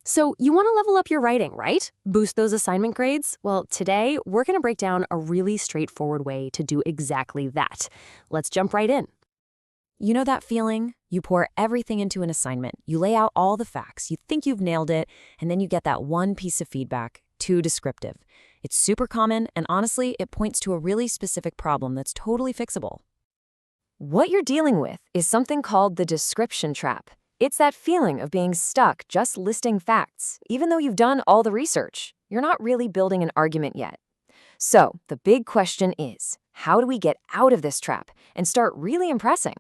So you want to level up your writing, right? Boost those assignment grades? Well, today we're going to break down a really straightforward way to do exactly that. Let's jump right in. You know that feeling? You pour everything into an assignment, you lay out all the facts, you think you've nailed it, and then you get that one piece of feedback, too descriptive. It's super common, and honestly, it points to a really specific problem that's totally fixable. What you're dealing with is something called the description trap. It's that feeling of being stuck just listing facts, even though you've done all the research. You're not really building an argument yet. So, the big question is, how do we get out of this trap and start really impressing?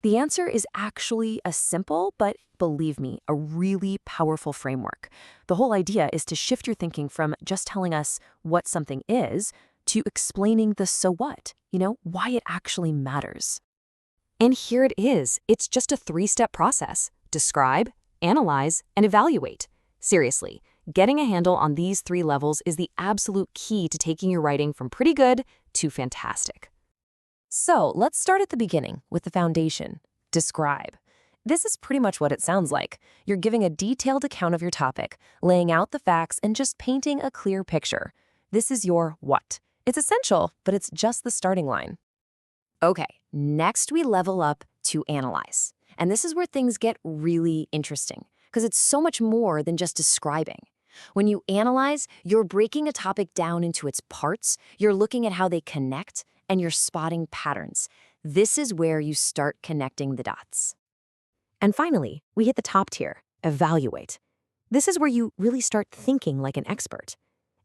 The answer is actually a simple, but believe me, a really powerful framework. The whole idea is to shift your thinking from just telling us what something is to explaining the so what, why it actually matters. And here it is. It's just a 3-step process. Describe, analyze, and evaluate. Seriously, getting a handle on these 3 levels is the absolute key to taking your writing from pretty good to fantastic. So let's start at the beginning with the foundation. Describe. This is pretty much what it sounds like. You're giving a detailed account of your topic, laying out the facts, and just painting a clear picture. This is your what. It's essential, but it's just the starting line. Okay, next we level up to analyze. And this is where things get really interesting, because it's so much more than just describing. When you analyze, you're breaking a topic down into its parts, you're looking at how they connect, and you're spotting patterns. This is where you start connecting the dots. And finally, we hit the top tier, evaluate. This is where you really start thinking like an expert.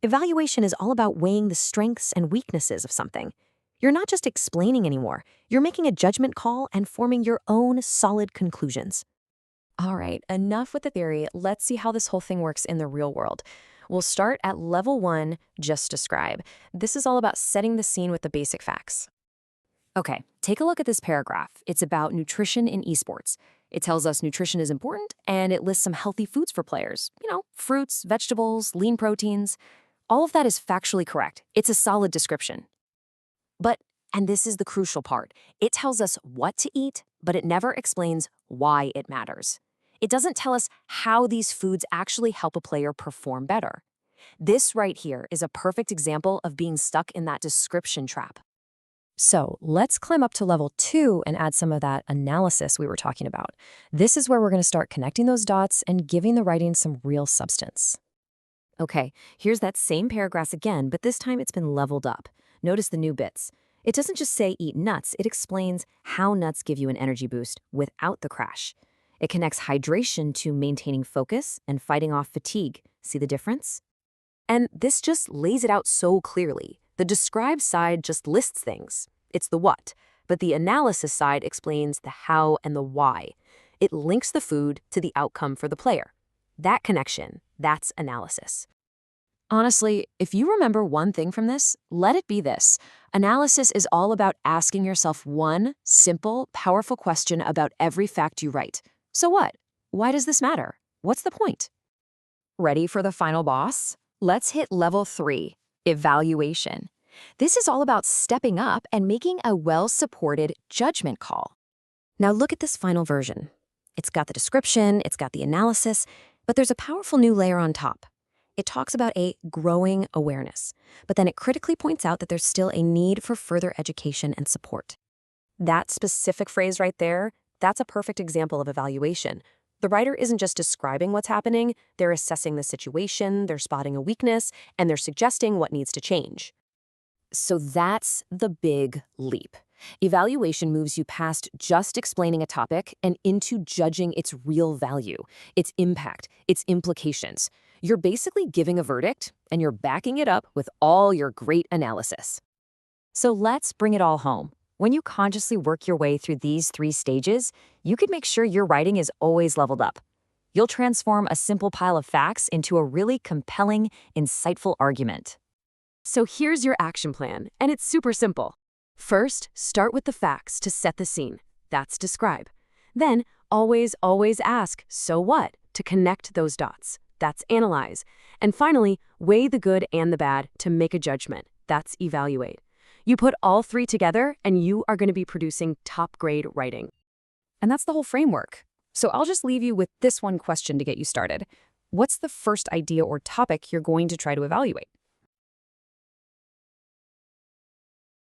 Evaluation is all about weighing the strengths and weaknesses of something. You're not just explaining anymore, you're making a judgment call and forming your own solid conclusions. All right, enough with the theory. Let's see how this whole thing works in the real world. We'll start at level 1, just describe. This is all about setting the scene with the basic facts. Okay, take a look at this paragraph. It's about nutrition in esports. It tells us nutrition is important, and it lists some healthy foods for players. Fruits, vegetables, lean proteins. All of that is factually correct. It's a solid description. But, and this is the crucial part, it tells us what to eat, but it never explains why it matters. It doesn't tell us how these foods actually help a player perform better. This right here is a perfect example of being stuck in that description trap. So let's climb up to level 2 and add some of that analysis we were talking about. This is where we're going to start connecting those dots and giving the writing some real substance. Okay, here's that same paragraph again, but this time it's been leveled up. Notice the new bits. It doesn't just say eat nuts, it explains how nuts give you an energy boost without the crash. It connects hydration to maintaining focus and fighting off fatigue. See the difference? And this just lays it out so clearly. The describe side just lists things. It's the what. But the analysis side explains the how and the why. It links the food to the outcome for the player. That connection, that's analysis. Honestly, if you remember one thing from this, let it be this. Analysis is all about asking yourself one simple, powerful question about every fact you write. So what? Why does this matter? What's the point? Ready for the final boss? Let's hit level 3, evaluation. This is all about stepping up and making a well-supported judgment call. Now look at this final version. It's got the description, it's got the analysis, but there's a powerful new layer on top. It talks about a growing awareness, but then it critically points out that there's still a need for further education and support. That specific phrase right there, that's a perfect example of evaluation. The writer isn't just describing what's happening, they're assessing the situation, they're spotting a weakness, and they're suggesting what needs to change. So that's the big leap. Evaluation moves you past just explaining a topic and into judging its real value, its impact, its implications. You're basically giving a verdict, and you're backing it up with all your great analysis. So let's bring it all home. When you consciously work your way through these 3 stages, you can make sure your writing is always leveled up. You'll transform a simple pile of facts into a really compelling, insightful argument. So here's your action plan, and it's super simple. First, start with the facts to set the scene. That's describe. Then, always ask, so what, to connect those dots. That's analyze. And finally, weigh the good and the bad to make a judgment. That's evaluate. You put all 3 together, and you are going to be producing top-grade writing. And that's the whole framework. So I'll just leave you with this one question to get you started. what's the first idea or topic you're going to try to evaluate?